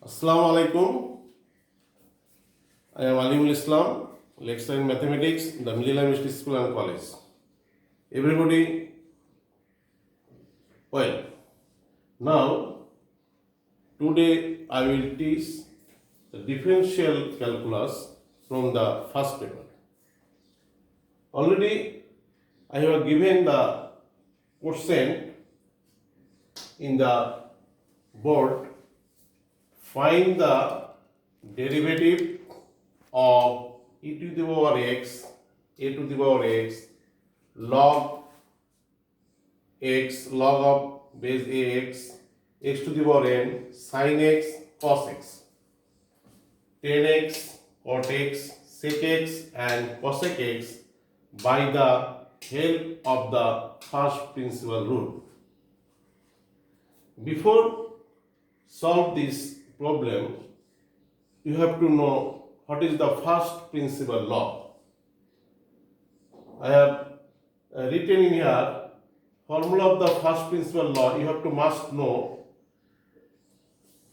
Assalamu alaikum. I am Alimul Islam, lecturer in mathematics in the Middle University School and College. Everybody, well, now today I will teach the differential calculus from the first paper. Already I have given the question in the board. Find the derivative of e to the power x, a to the power x, log x, log of base ax, x to the power n, sin x, cos x, tan x, cot x, sec x and cosec x by the help of the first principal rule. Before solve this problem, you have to know what is the first principal law. I have written in here formula of the first principal law. You have to must know.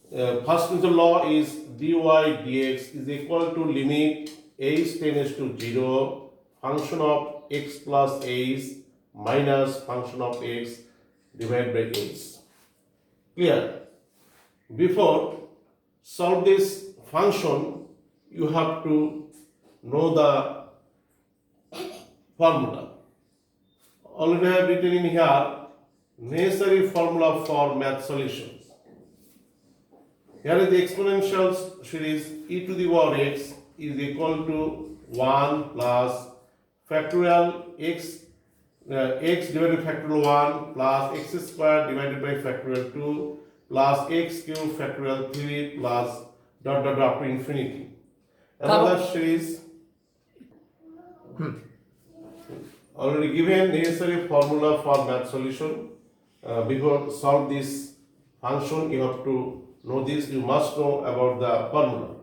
First principal law is dy dx is equal to limit h tends to 0 function of x plus h minus function of x divided by h. Clear? Before solve this function, you have to know the formula. Already I have written in here necessary formula for math solutions. Here is the exponential series e to the power x is equal to 1 plus factorial x x divided by factorial 1 plus x square divided by factorial 2 plus x cube factorial 3 plus dot dot up to infinity. Another series already given necessary formula for math solution. Before solve this function, you have to know this. You must know about the formula.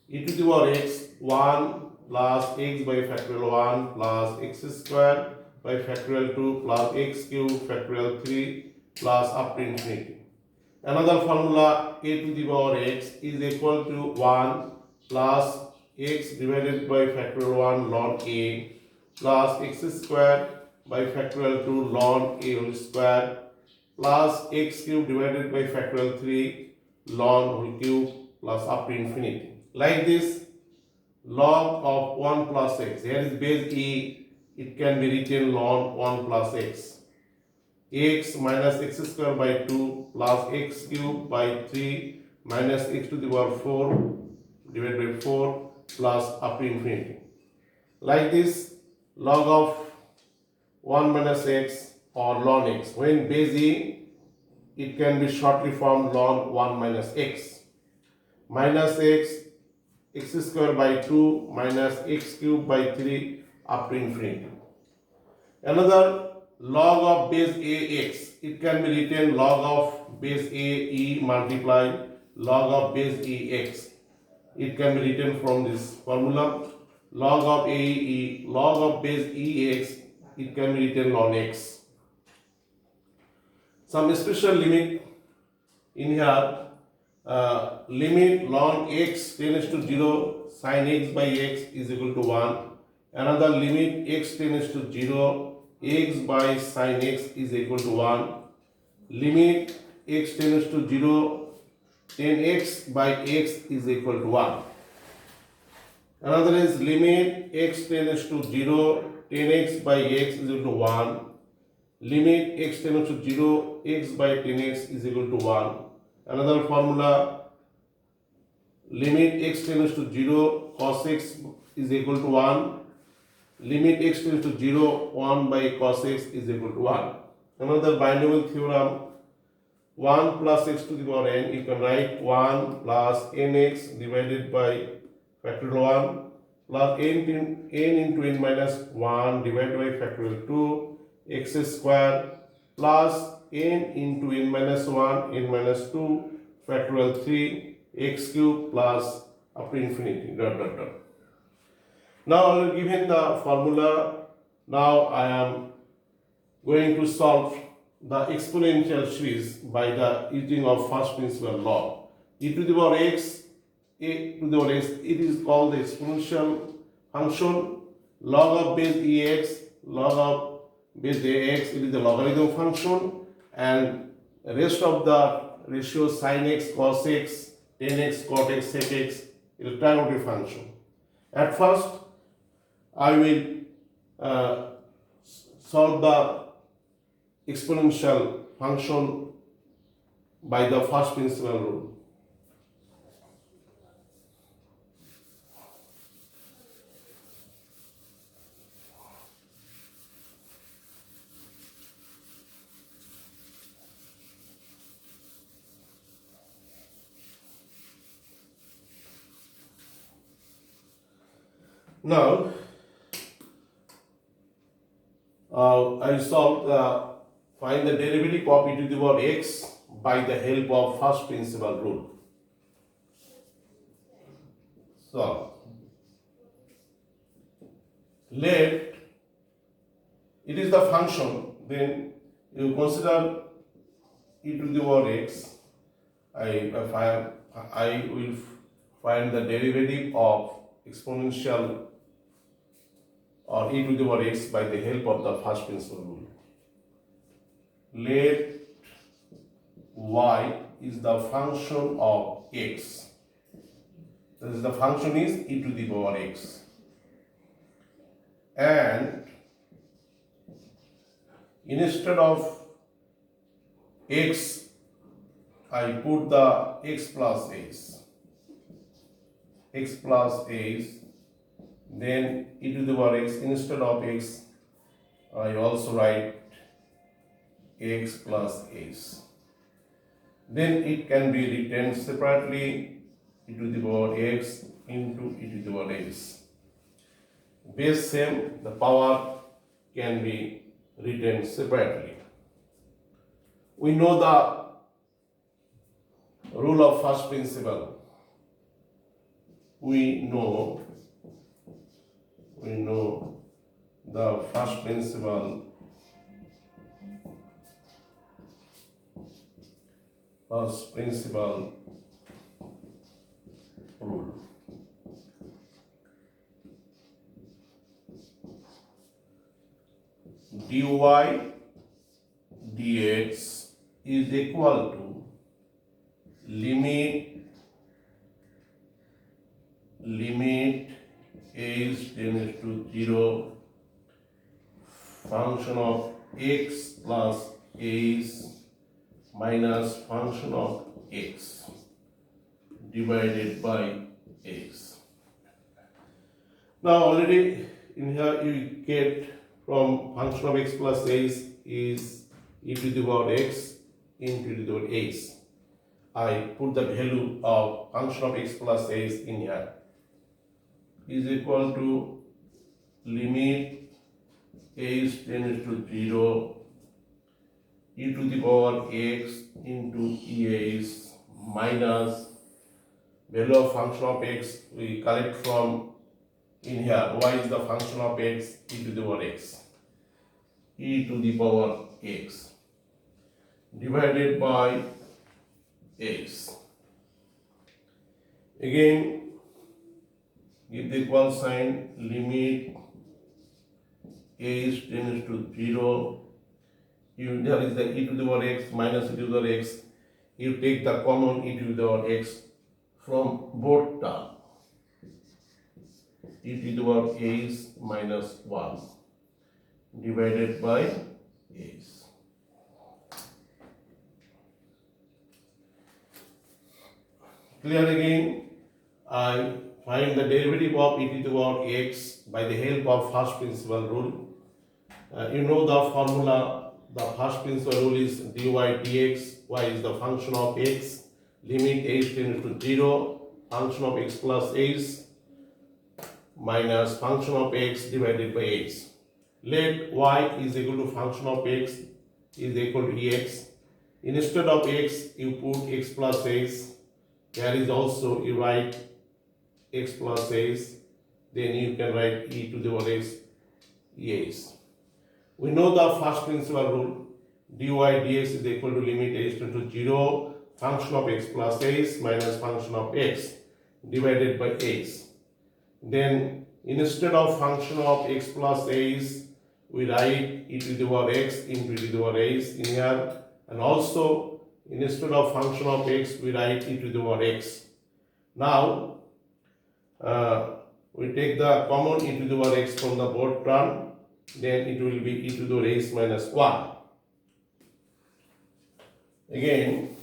E to the power x 1 plus x by factorial 1 plus x square by factorial 2 plus x cube factorial 3 plus up to infinity. Another formula a to the power x is equal to 1 plus x divided by factorial 1 ln a plus x square by factorial 2 ln a whole square plus x cube divided by factorial 3 ln whole cube plus up to infinity. Like this, log of 1 plus x. Here is base e, it can be written ln 1 plus x. X minus x square by 2 plus x cube by 3 minus x to the power 4 divided by 4 plus up to infinity. Like this, log of 1 minus x or ln x. When base e, it can be shortly formed ln 1 minus x. Minus x square by 2 minus x cube by 3 up to infinity. Another log of base ax, it can be written log of base a e multiply log of base ax. It can be written from this formula. Log of a e log of base ex, it can be written ln x. Some special limit in here, limit ln x tends to 0 sin x by x is equal to 1. Another limit x tends to 0 x by sin x is equal to 1. Limit x tends to 0 tan x by x is equal to 1. Another is limit x tends to 0 tan x by x is equal to 1. Limit x tends to 0 x by tan x is equal to 1. Another formula, limit x tends to 0 cos x is equal to 1. Limit x tends to 0 1 by cos x is equal to 1. Another binomial theorem, 1 plus x to the power n, you can write 1 plus nx divided by factorial 1 plus n into n minus 1 divided by factorial 2 x square plus n into n minus 1 n minus 2 factorial 3 x cube plus up to infinity dot dot dot. Now I will given the formula. Now I am going to solve the exponential series by the using of first principle law. e to the power x, a to the power x, it is called the exponential function. Log of base ex, log of base ax, it is the logarithm function, and rest of the ratio sin x, cos x, tan x, cot x, sec x, it is trigonometric function. At first, I will solve the exponential function by the first principle rule. Now, I find the derivative of e to the power x by the help of first principle rule. So, let it is the function, then you consider e to the power x. I will find the derivative of exponential or e to the power x by the help of the first principle rule. Let y is the function of x. That is, the function is e to the power x, and instead of x, I put the x plus a's. X plus a's, then e to the power x, instead of x, I also write x plus a's. Then it can be written separately, e to the power x into e to the power x. Base same, the power can be written separately. We know the rule of first principle. We know the first principle rule. dy dx is equal to limit h tends to 0 function of x plus h minus function of x divided by x. Now already in here you get from function of x plus h is e to the power x into e to the power h. I put the value of function of x plus h in here is equal to limit h tends to 0 e to the power x into eh minus value of function of x we collect from in here. Y is the function of x, e to the power x, e to the power x divided by x. Again, give the equal sign, limit h tends to 0. There is the e to the power x minus e to the power x. You take the common e to the power x from both terms. E to the power h minus 1 divided by h. Clear again? I find the derivative of e to the power x by the help of first principle rule. You know the formula. The first principle rule is dy dx. Y is the function of x. Limit h tends to 0. Function of x plus h minus function of x divided by x. Let y is equal to function of x is equal to ex. Instead of x, you put x plus h. There is also you write x plus h. Then you can write e to the power x ex. We know the first principle rule. Dy dx is equal to limit h tends to 0. function of x plus h minus function of x divided by h. Then instead of function of x plus h, we write e to the power x into e to the power h in here, and also instead of function of x, we write e to the power x. Now we take the common e to the power x from the both term, then it will be e to the power x minus 1. Again,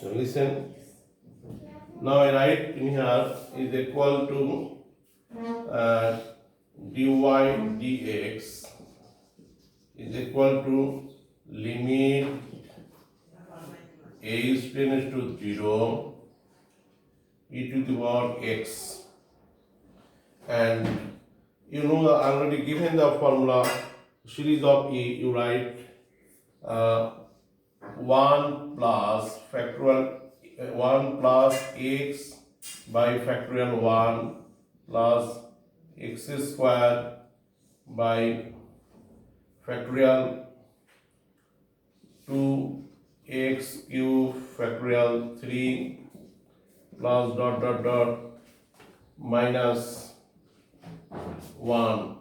so listen. Now I write in here is equal to dy dx is equal to limit h tends to 0 e to the power x, and you know already given the formula series of e, you write 1 plus factorial 1 plus x by factorial 1 plus x square by factorial 2x cube factorial 3 plus dot dot dot minus 1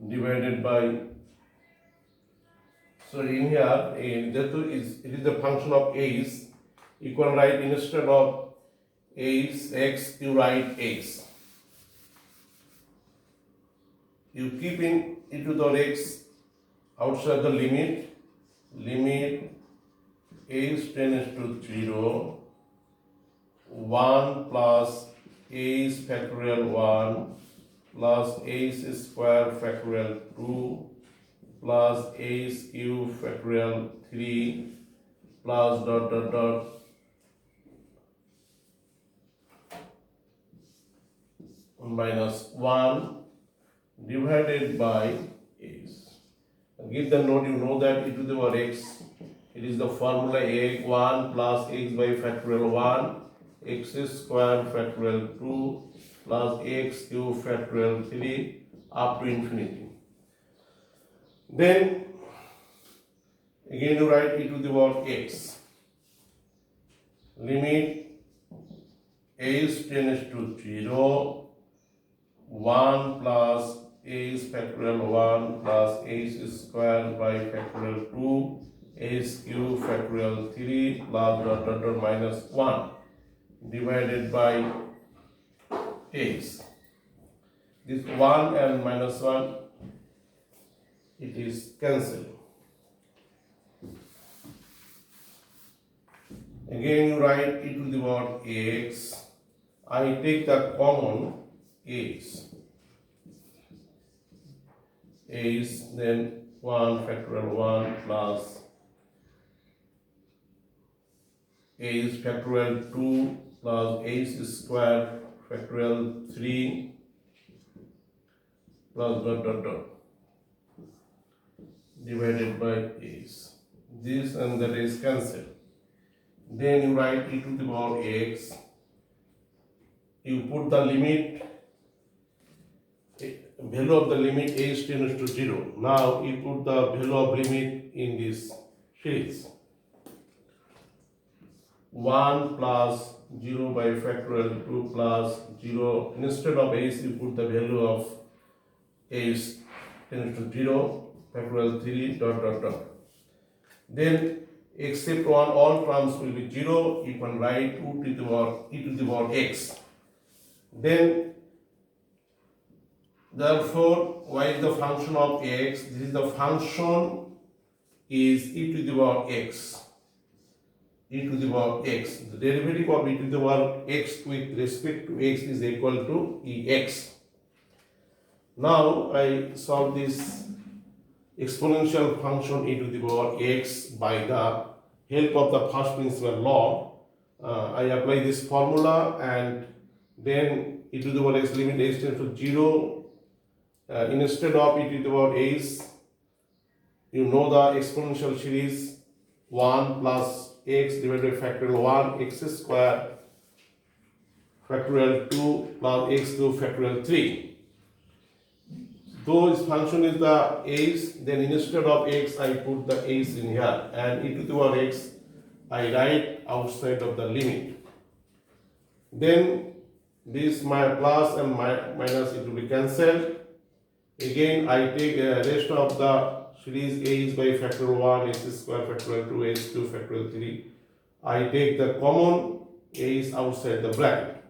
divided by, so in here it is the function of h, you can write instead of x you write x, you keep in e to the x outside the limit h tends to 0 1 plus h factorial 1 plus h square factorial 2 plus h cube factorial 3 plus dot dot dot minus 1 divided by h. Give the note, you know that e to the power x, it is the formula a 1 plus x by factorial 1 x square factorial 2 plus x cube factorial 3 up to infinity. Then again you write e to the power x, limit h tends to 0 1 plus h factorial 1 plus h square by factorial 2 h cube factorial 3 plus dot dot dot minus 1 divided by h. This 1 and minus 1, it is cancelled. Again you write e to the power x. I take the common h, then 1 factorial 1 plus h factorial 2 plus h square factorial 3 plus dot dot dot divided by h. This and that is cancelled. Then you write e to the power x. You put the limit, value of the limit h tends to 0. Now you put the value of limit in this series. 1 plus 0 by factorial 2 plus 0. Instead of h, you put the value of h tends to 0, factorial 3 dot dot dot. Then except one, all terms will be 0. You can write 2 to the power e to the power x. Then therefore, y is the function of x. This is the function is e to the power x. E to the power x. The derivative of e to the power x with respect to x is equal to ex. Now I solve this exponential function e to the power x by the help of the first principle law. I apply this formula, and then e to the power x limit h tends to 0. Instead of e to the power h, you know the exponential series 1 plus x divided by factorial 1 x square factorial 2 plus x cube factorial 3. Though this function is the h, then instead of x I put the h in here, and e to the power x I write outside of the limit. Then this my plus and minus, it will be cancelled. Again I take rest of the series h by factorial 1, x square factorial 2, h cube factorial 3. I take the common h outside the bracket.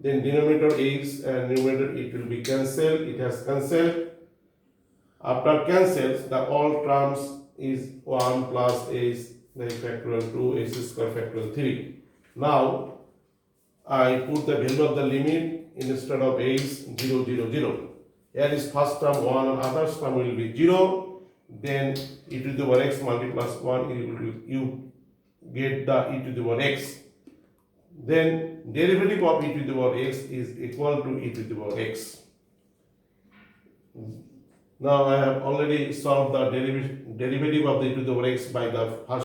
Then denominator h and numerator, it will be cancelled. It has cancelled. After cancels, the all terms is 1 plus h by factorial 2, h square factorial 3. Now I put the value of the limit instead of h 0, 0, 0. Here is first term 1 and other term will be 0. Then e to the power x multiplies 1, you get the e to the power x. Then derivative of e to the power x is equal to e to the power x. Now I have already solved the derivative of the e to the power x by the first